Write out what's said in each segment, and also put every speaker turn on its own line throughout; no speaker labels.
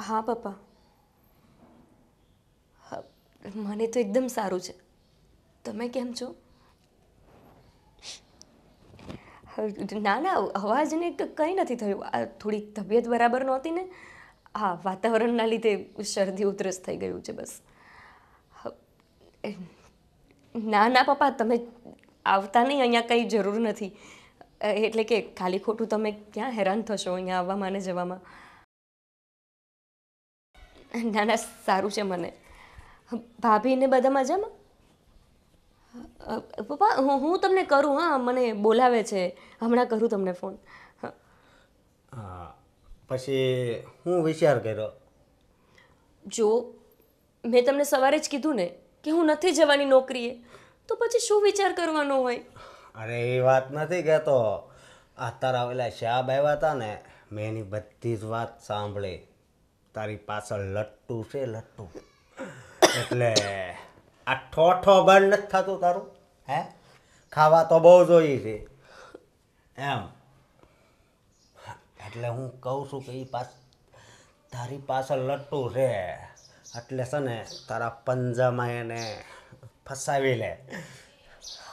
હા પપ્પા, હા, મને તો એકદમ સારું છે. તમે કેમ છો? ના ના, અવાજને કંઈ નથી થયું. આ થોડી તબિયત બરાબર નહોતી ને. હા, વાતાવરણના લીધે શરદી ઉધરસ થઈ ગયું છે બસ. ના ના પપ્પા, તમે આવતા નહીં, અહીંયા કંઈ જરૂર નથી. એટલે કે ખાલી ખોટું તમે ક્યાં હેરાન થશો અહીંયા આવવામાં અને જવામાં. ના ના, સારું છે મને. ભાભીને બધા મજામાં? પપ્પા, હું તમને કરું. હા, મને બોલાવે છે, હમણાં કરું તમને ફોન. હા.
હા, પછી હું વિચાર કર્યો.
જો મેં તમને સવારે જ કીધું ને કે હું નથી જવાની નોકરીએ, તો પછી શું વિચાર કરવાનો હોય?
અરે એ વાત નથી કહેતો. આ તારા ઓલા શાબ આવ્યા હતા ને, મેં એની બધી જ વાત સાંભળી. તારી પાછળ લટ્ટુ છે, લટ્ટુ. એટલે આ ઠોઠો બંધ નથી થતું તારું. હે, ખાવા તો બહુ જોઈએ છે એમ. એટલે હું કહું છું કે તારી પાછળ લટ્ટુ છે, એટલે છે ને તારા પંજામાં એને ફસાવી લે.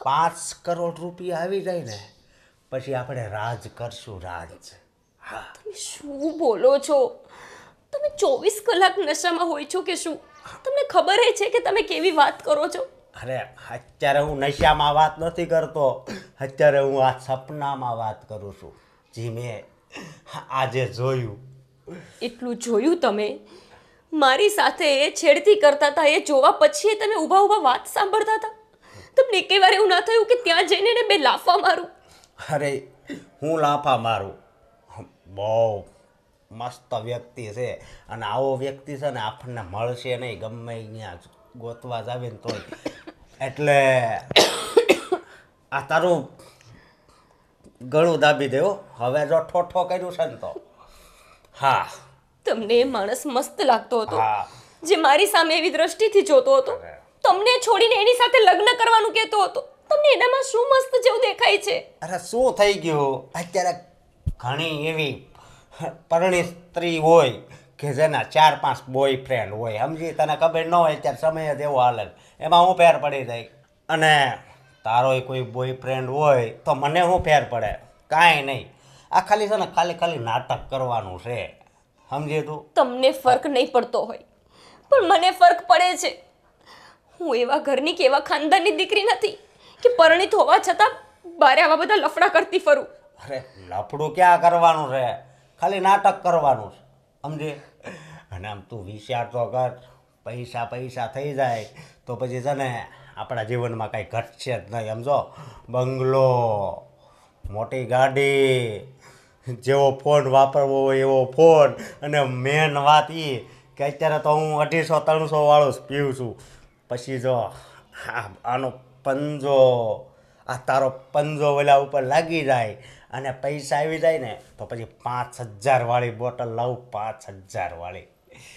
5 કરોડ રૂપિયા આવી જાય ને પછી આપણે રાજ કરશું, રાજ. હા.
તમે શું બોલો છો? તમે 24 કલાક નશામાં હોય છો કે શું? તમને ખબર છે કે તમે કેવી વાત કરો છો?
અરે અત્યારે હું નશામાં વાત નથી કરતો, અત્યારે હું આ સપનામાં વાત કરું છું, જી મેં આજે જોયું.
એટલું જોયું તમે? મારી સાથે એ છેડતી કરતા હતા, એ જોવા પછી તમે ઊભા ઊભા વાત સાંભળતા હતા? તમને એકે વાર એવું ના થયું કે ત્યાં જઈને એને 2 લાફા મારું?
અરે હું લાફા મારું? બહુ મસ્ત વ્યક્તિ છે, અને આવો વ્યક્તિ છે ને આપણને મળશે નહીં, ગમે ત્યાં ગોતવા જ આવે ને તોય. એટલે આ તારું ગળું દાબી દેવો હવે જો ઠોઠો કર્યું છે ને તો. હા.
તમને એ માણસ મસ્ત લાગતો હતો,
હા.
જે મારી સામે એવી દ્રષ્ટિથી જોતો હતો, તમને છોડીને એની સાથે લગ્ન કરવાનું કહેતો હતો. તમને એનામાં શું મસ્ત જેવું દેખાય છે?
અરે શું થઈ ગયું? અત્યારે ઘણી એવી પરણિત સ્ત્રી હોય કે જેના 4-5 બોયફ્રેન્ડ હોય, સમજી? તને ખબર ન હોય, અત્યારે સમય જ એવો હાલે, એમાં હું ફેર પડી જાય. અને તારોય કોઈ બોયફ્રેન્ડ હોય તો મને શું ફેર પડે? કાંઈ નહીં. આ ખાલી છે ને ખાલી નાટક કરવાનું છે, સમજી તું?
તમને ફરક નહીં પડતો હોય, પણ મને ફરક પડે છે. હું એવા ઘરની કે એવા ખાનદાનની દીકરી નથી કે પરણિત હોવા છતાં બારે આવા બધા લફડા કરતી ફરું.
અરે લફડું ક્યાં કરવાનું છે, ખાલી નાટક કરવાનું છે, સમજી? અને આમ તું વિચાર તો કર, પૈસા થઈ જાય તો પછી છે ને આપણા જીવનમાં કાંઈ ઘટશે જ નહીં, સમજો? બંગલો, મોટી ગાડી, જેવો ફોન વાપરવો હોય એવો ફોન, અને મેન વાત એ કે અત્યારે તો હું 250-300 વાળો જ પીવું છું. પછી જો આનો પંજો, આ તારો પંજો ઓલા ઉપર લાગી જાય અને પૈસા આવી જાય ને તો પછી 5000 વાળી બોટલ લાવું, 5000 વાળી.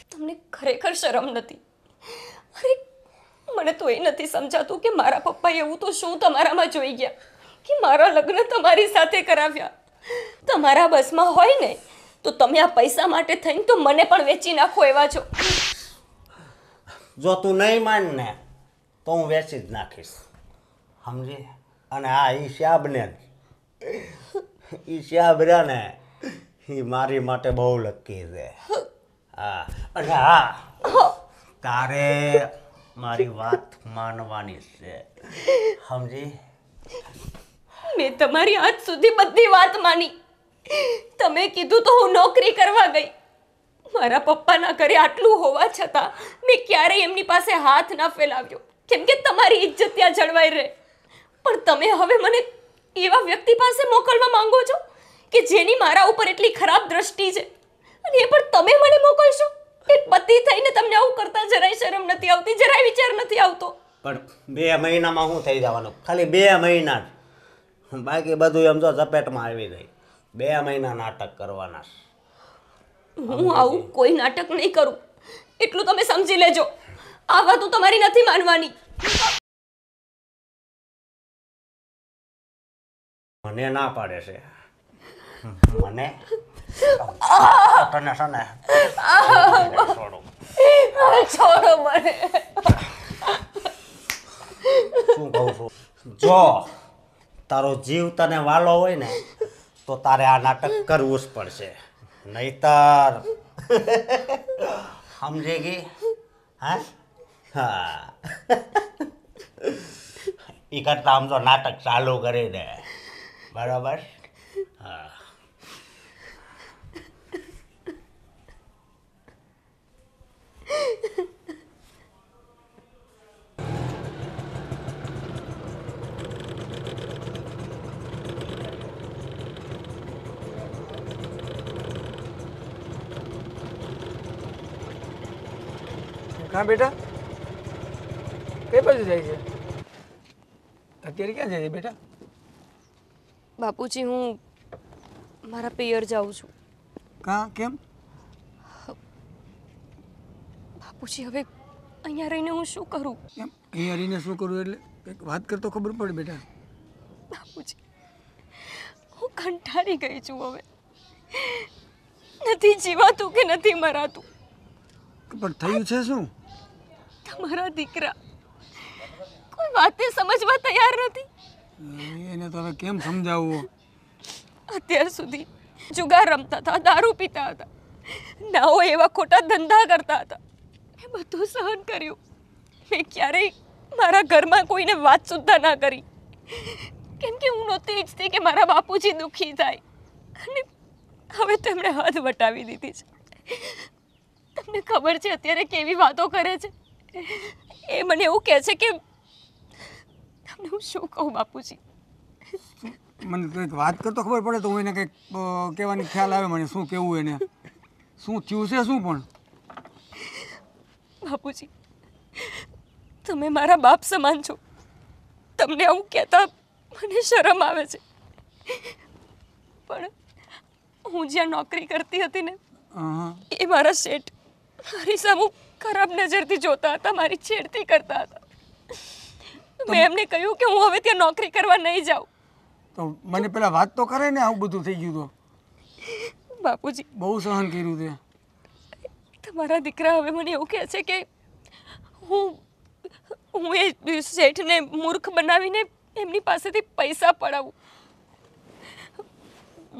તમને ખરેખર શરમ નથી? અરે મને તો એ નથી સમજાતું કે મારા પપ્પાએ એવું તો શું તમારામાં જોઈ ગયા કે મારા લગ્ન તમારી સાથે કરાવ્યા. તમારા બસમાં હોય ને તો તમે આ પૈસા માટે થઈને તો મને પણ વેચી નાખો એવા છો.
જો તું નહીં માન ને તો હું વેચી જ નાખીશ, સમજી? અને હા, એ શ્યાબને રહ્યા ને એ મારી માટે બહુ લકી છે. હા, અને હા, તારે મારી વાત માનવાની છે, સમજી?
મેં તમારી આજ સુધી બધી વાત માની. તમે કીધું તો હું નોકરી કરવા ગઈ. મારા પપ્પાના ઘરે આટલું હોવા છતાં મેં ક્યારેય એમની પાસે હાથ ના ફેલાવ્યો, કેમ કે તમારી ઇજ્જત ત્યાં જળવાઈ રહે. પણ તમે હવે મને એવા વ્યક્તિ પાસે મોકલવા માંગો છો કે જેની મારા ઉપર એટલી ખરાબ દ્રષ્ટિ છે, અને એ પણ તમે મને મોકલશો? એક પતિ થઈને તમને આવું કરતા જરાય શરમ નથી આવતી? જરાય વિચાર નથી આવતો?
પણ 2 મહિનામાં શું થઈ જવાનું? ખાલી 2 મહિના જ, બાકી બધું એમ જો ઝપેટમાં આવી જાય. 2 મહિના નાટક કરવાના.
હું આવું કોઈ નાટક નહીં કરું, એટલું તમે સમજી લેજો. આ વાત હું તમારી નથી માનવાની.
મને ના પાડે છે, મને તને છે ને શું કહું છું જો તારો જીવ તને વાલો હોય ને તો તારે આ નાટક કરવું જ પડશે, નહીતર સમજે ગઈ? હા હા એ કરતા આમ તો નાટક ચાલુ કરી દે, બરાબર? હા.
હા બેટા, કઈ બાજુ જાય છે અત્યારે? ક્યાં જાય છે બેટા?
બાપુજી, હું મારા પિયર જાઉં છું.
કાં? કેમ?
બાપુજી, હવે અહીંયા રહીને હું શું કરું?
કેમ અહીંયા રહીને શું કરું? એટલે કંઈક વાત કરતો ખબર પડે બેટા.
બાપુજી, હું કંટાળી ગઈ છું. હવે નથી જીવાતું કે નથી મરાતું.
પણ થયું છે શું?
તમારા દીકરા કોઈ વાતે સમજવા તૈયાર નથી.
એને તો હવે કેમ સમજાવવું?
અત્યાર સુધી જુગાર રમતા હતા, દારૂ પીતા હતા, ના હોય એવા ખોટા ધંધા કરતા હતા. મેં બધું સહન કર્યું. મેં ક્યારેય મારા ઘરમાં કોઈને વાત સુદ્ધા ના કરી, કેમ કે હું નહોતી ઈચ્છતી કે મારા બાપુજી દુઃખી થાય. અને હવે તો એમણે હદ વટાવી દીધી છે. તમને ખબર છે અત્યારે કેવી વાતો કરે છે? એ મને એવું કહે છે કે તમને હું શું કહું બાપુજી?
મને કંઈક વાત કરતો ખબર પડે તો હું એને કંઈક કહેવાની ખ્યાલ આવે મને શું કહેવું એને. શું થયું છે શું? પણ
બાપુજી, તમે મારા બાપ સમાન છો. તમને આવું કહેતા મને શરમ આવે છે, પણ હું જ્યાં નોકરી કરતી હતી ને,
હા,
એ મારા શેઠ મારી સામે ખરાબ નજરથી જોતા હતા, મારી છેડતી કરતા હતા. મેં એમને કહ્યું કે હું હવે ત્યાં નોકરી કરવા નહીં જાઉં.
તો મને પેલા વાત તો કરે ને. આવું બધું થઈ ગયું તો
બાપુજી,
બહુ સહન કર્યું તે.
તમારા દીકરા હવે મને એવું કહે છે કે હું એ શેઠને મૂર્ખ બનાવીને એમની પાસેથી પૈસા પડાવું.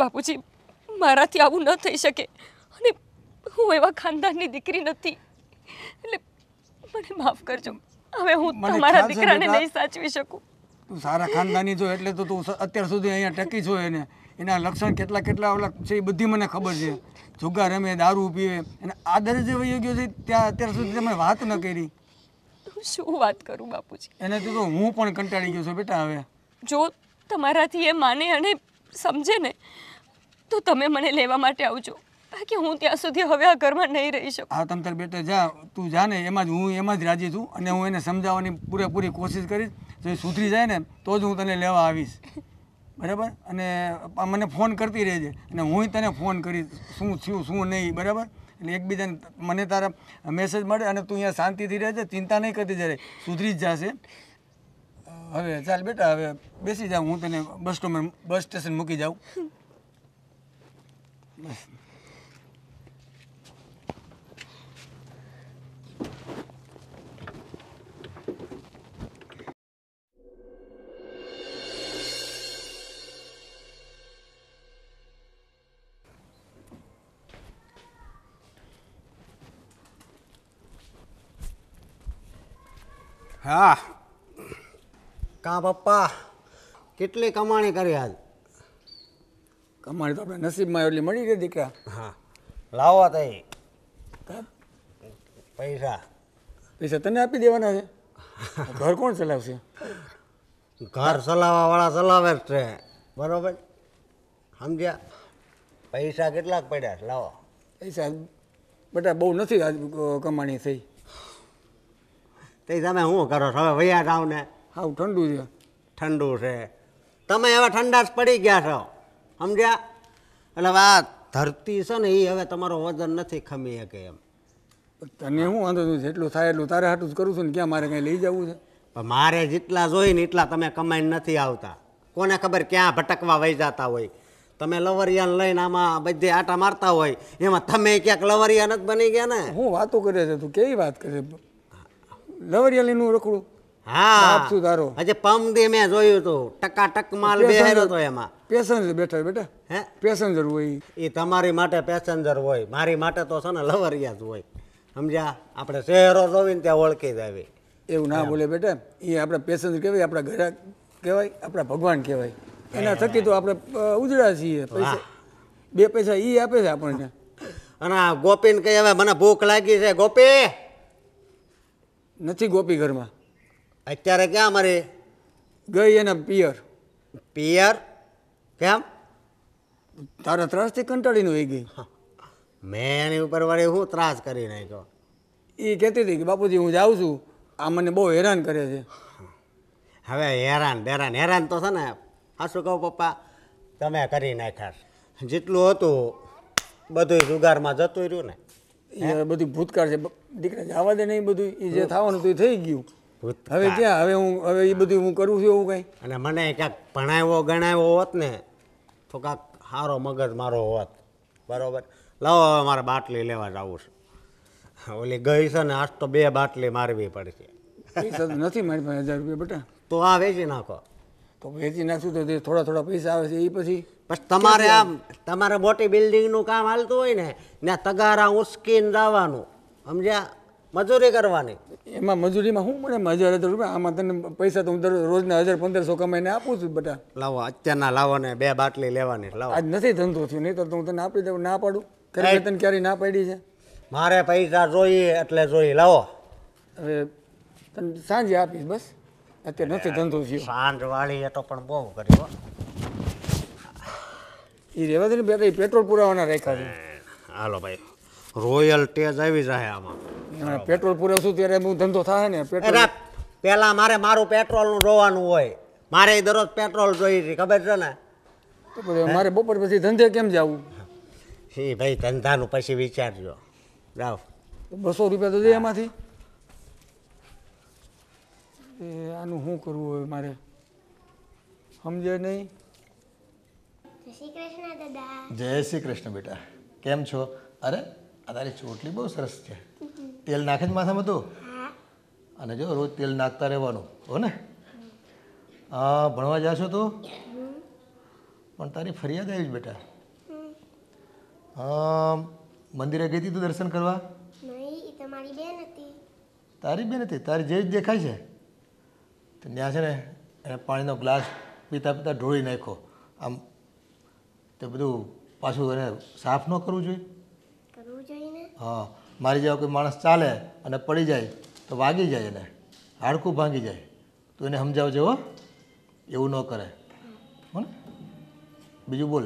બાપુજી, મારાથી આવું ન થઈ શકે, અને હું એવા ખાનદાનની દીકરી નથી, એટલે મને માફ કરજો. હવે હું
મને
તમારા
ખ્યાલ છે
દીકરાને
બેટા.
નહીં સાચવી શકું.
તું સારા ખાનદાની છો એટલે તો તું અત્યાર સુધી અહીંયા ટકી છો. એના લક્ષણ કેટલા કેટલા ઓલા છે એ બધી મને ખબર છે. જુગાર રમે, દારૂ પીવે, અને આદર જે વહી ગયો છે ત્યાં અત્યાર સુધી તમે વાત ન કરી.
હું શું વાત કરું બાપુજી?
એનાથી તો હું પણ કંટાળી ગયો છું બેટા. હવે
જો તમારાથી એ માને અને સમજે ને તો તમે મને લેવા માટે આવજો, બાકી હું ત્યાં સુધી હવે આ ઘરમાં નહીં રહી શકું.
આ તમ તાર બેટા જા, તું જા ને. હું એમાં જ રાજી છું, અને હું એને સમજાવવાની પૂરેપૂરી કોશિશ કરીશ. જો એ સુધરી જાય ને તો જ હું તને લેવા આવીશ, બરાબર? અને મને ફોન કરતી રહેજે, અને હું તને ફોન કરીશ શું થયું શું નહીં, બરાબર? એટલે એકબીજાને મને તારા મેસેજ મળે, અને તું અહીંયા શાંતિથી રહેજે, ચિંતા નહીં કરતી. જ્યારે સુધરી જ જશે. હવે ચાલ બેટા, હવે બેસી જાઉં. હું તને બસ સ્ટેશન મૂકી જાઉં. બસ.
હા. કા પપ્પા, કેટલી કમાણી કરી આજ?
કમાણી તો આપણે નસીબમાં એટલી મળી ગઈ દીકરા.
હા, લાવો તઈ પૈસા.
પૈસા તને આપી દેવાના છે? ઘર કોણ ચલાવશે?
ઘર ચલાવવાવાળા ચલાવે જ છે, બરોબર? સમજ્યા? પૈસા કેટલાક પડ્યા છે? લાવો
પૈસા બેટા બહુ નથી આજ કમાણી થઈ.
તે તમે શું કરો છો? હવે વૈયા જાવ ને.
હાવ ઠંડુ છે.
ઠંડુ છે. તમે હવે ઠંડા જ પડી ગયા છો, સમજ્યા? એટલે હવે આ ધરતી છે ને એ હવે તમારો વજન નથી ખમી શકે એમ.
તને શું વાંધો નથી? જેટલું થાય એટલું તારે હાટું જ કરું છું ને. ક્યાં મારે કંઈ લઈ જવું છે?
પણ મારે જેટલા જોઈ ને એટલા તમે કમાઈને નથી આવતા. કોને ખબર ક્યાં ભટકવા વહી જતા હોય. તમે લવરિયાને લઈને આમાં બધે આટા મારતા હોય, એમાં તમે ક્યાંક લવરિયા નથી બની ગયા ને.
હું વાતો કરે છે તું? કેવી વાત કરે? લવરિયાલીનું રખડું
હા
બાપ શું તારો
હજી પમદી મેં જોયું તું ટકાટક માલ બેહાર્યો તો એમાં
પેસેન્જર બેઠા બેટા
હે
પેસેન્જર હોય ઈ.
એ તમારી માટે પેસેન્જર હોય મારી માટે તો છે ને લવરિયા જ હોય સમજ્યા આપણે શહેરો જોઈને ત્યાં ઓળખી જ આવી
એવું ના બોલે બેટા એ આપણા પેસેન્જર કહેવાય આપણા ઘરે કહેવાય આપણા ભગવાન કહેવાય એના થકી તો આપણે ઉજળા છીએ પૈસા 2 પૈસા એ આપે છે આપણને.
અને આ ગોપીને કહી હવે મને ભૂખ લાગી છે ગોપી
નથી ગોપી ઘરમાં
અત્યારે ક્યાં મારી
ગઈ એના પિયર
પિયર કેમ
તારા ત્રાસથી કંટાળીને વહી ગઈ.
મેં એની ઉપર વળી હું ત્રાસ કરી નાખ્યો
એ કહેતી હતી કે બાપુજી હું જાઉં છું આ મને બહુ હેરાન કરે છે.
હવે હેરાન તો છે ને હાશું કહું પપ્પા તમે કરી નાખ્યા જેટલું હતું બધું જુગારમાં જતું રહ્યું ને
એ બધું ભૂતકાળ છે દીકરા જવા દે નહીં બધું એ જે થવાનું હતું એ થઈ ગયું. હવે ક્યાં હવે એ બધું હું કરું છું એવું કંઈ.
અને મને ક્યાંક ભણાવ્યો ગણાવ્યો હોત ને તો કાંક સારો મગજ મારો હોત બરાબર. લાવો હવે મારે બાટલી લેવા જવું છે ઓલી ગઈ છે ને આજ તો 2 બાટલી મારવી પડશે.
પૈસા તો નથી મારી પાસે 1000 રૂપિયા બેટા.
તો આ વેચી નાખો
તો વેચી નાખશું તો જે થોડા પૈસા આવે છે એ પછી
તમારે આમ તમારે મોટી બિલ્ડિંગનું કામ હાલતું હોય ને ત્યાં તગારા ઉસકીને જવાનું સમજ્યા મજૂરી કરવાની.
એમાં મજૂરીમાં શું મળે 1000 રૂપિયા આમાં તને પૈસા તો હું રોજના 1500 કમાઈને આપું છું બેટા.
લાવો અત્યારના લાવો ને 2 બાટલી લેવાની લાવો.
આજ નથી ધંધો થયો નહીં તો હું તને આપી દઉં ના પાડું કરી તને ક્યારેય ના પાડી છે.
મારે પૈસા જોઈએ એટલે જોઈએ લાવો.
હવે તને સાંજે આપીશ બસ અત્યારે નથી ધંધો થયો.
સાંજ વાળી એ તો પણ બહુ કર્યો
એ રહેવા દે ને બેટા એ પેટ્રોલ પુરાવાના રાખ્યા છે.
હાલો ભાઈ રોયલ ટેજ આવી જાય આમાં.
પેટ્રોલ પુરાવશું ત્યારે હું ધંધો થાય ને પેટ્રોલ.
અરે પેલા મારું પેટ્રોલનું જોવાનું હોય મારે દરરોજ પેટ્રોલ જોઈએ છે ખબર છે ને.
તો પછી મારે બપોર પછી ધંધે કેમ જવું.
એ ભાઈ ધંધાનું પછી વિચારજો જાઓ.
200 રૂપિયા તો દે એમાંથી. એ આનું શું કરવું હોય મારે સમજે નહીં.
જય શ્રી કૃષ્ણ દાદા.
જય શ્રી કૃષ્ણ બેટા કેમ છો? અરે આ તારી ચોટલી બહુ સરસ છે. તેલ નાખે જ માથામાં તું? અને જો રોજ તેલ નાખતા રહેવાનું હો ને. હા ભણવા જાશો તું? પણ તારી ફરિયાદ આવી જ બેટા. હા મંદિરે ગઈ હતી તું દર્શન કરવા?
નહીં એ તમારી બેન હતી.
તારી બેન હતી? તારી જેવી જ દેખાય છે. તો ત્યાં છે ને એને પાણીનો ગ્લાસ પીતા પીતા ઢોળી નાખ્યો. આમ તે બધું પાછું એને સાફ ન કરવું જોઈએ?
કરવું જોઈએ ને.
હા મારી જેવા કોઈ માણસ ચાલે અને પડી જાય તો વાગી જાય એને હાડકું ભાંગી જાય તો એને સમજાવજો હો એવું ન કરે હો ને. બીજું બોલ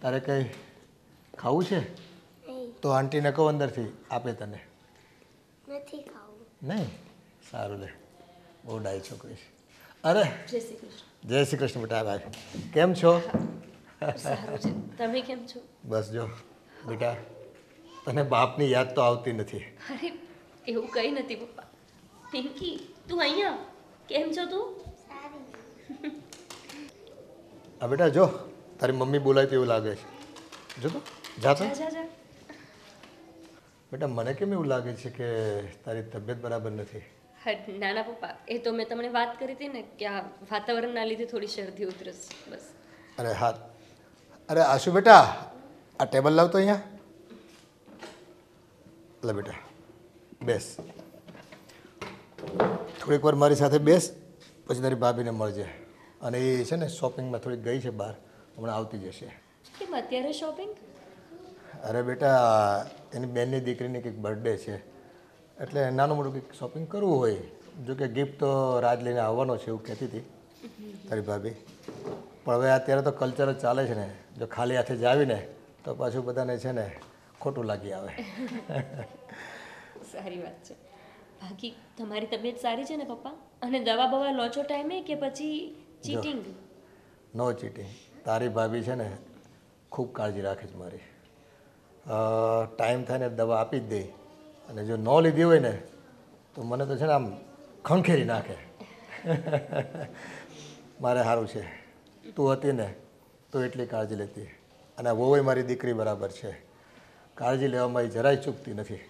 તારે કંઈ ખાવું છે
નહીં
તો આંટીને કહો અંદરથી આપે તને.
નથી ખાવું.
નહીં સારું લે બહુ ડાય છોકરી છે. અરે જય શ્રી કૃષ્ણ બેટા ભાઈ કેમ છો?
સારું છે તમે કેમ છો?
બસ જો બેટા તને બાપની યાદ તો આવતી નથી.
અરે એવું કંઈ નથી પપ્પા. પિંકી તું અહીંયા કેમ છો તું?
સારી.
હા બેટા જો તારી મમ્મી બોલાય તો એવું લાગે છે. જો તો જાતો
જા જા
બેટા મને કેમ એવું લાગે છે કે તારી તબિયત બરાબર નથી?
હા નાના પપ્પા એ તો મેં તમને વાત કરી હતી ને કે આ વાતાવરણના લીધે થોડી શરદી ઉધરસ બસ.
અરે હા અરે આશુ બેટા આ ટેબલ લાવતો અહીંયા. લે બેટા બેસ થોડીક વાર મારી સાથે બેસ પછી તારી ભાભીને મળજે. અને એ છે ને શોપિંગમાં થોડીક ગઈ છે બહાર હમણાં આવતી જશે.
કેમ અત્યારે શોપિંગ?
અરે બેટા એની બેનની દીકરીની કંઈક બર્થડે છે એટલે નાનું મોટું કંઈક શોપિંગ કરવું હોય. જો કે ગિફ્ટ તો રાજ લઈને આવવાનો છે એવું કહેતી હતી તારી ભાભી. પણ હવે અત્યારે તો કલ્ચર જ ચાલે છે ને જો ખાલી હાથે જ આવીને તો પાછું બધાને છે ને ખોટું લાગી આવે.
સારી વાત છે. બાકી તમારી તબિયત સારી છે ને પપ્પા? અને દવા બવા લો છો ટાઈમે કે પછી ચીટિંગ?
નો ચીટિંગ. તારી ભાભી છે ને ખૂબ કાળજી રાખે છે મારી. ટાઈમ થાય ને દવા આપી જ દે અને જો ન લીધી હોય ને તો મને તો છે ને આમ ખંખેરી નાખે. મારે સારું છે તું હતી ને તો એટલી કાળજી લેતી અને આ વહુય મારી દીકરી બરાબર છે. કાળજી લેવામાં એ જરાય ચૂકતી નથી.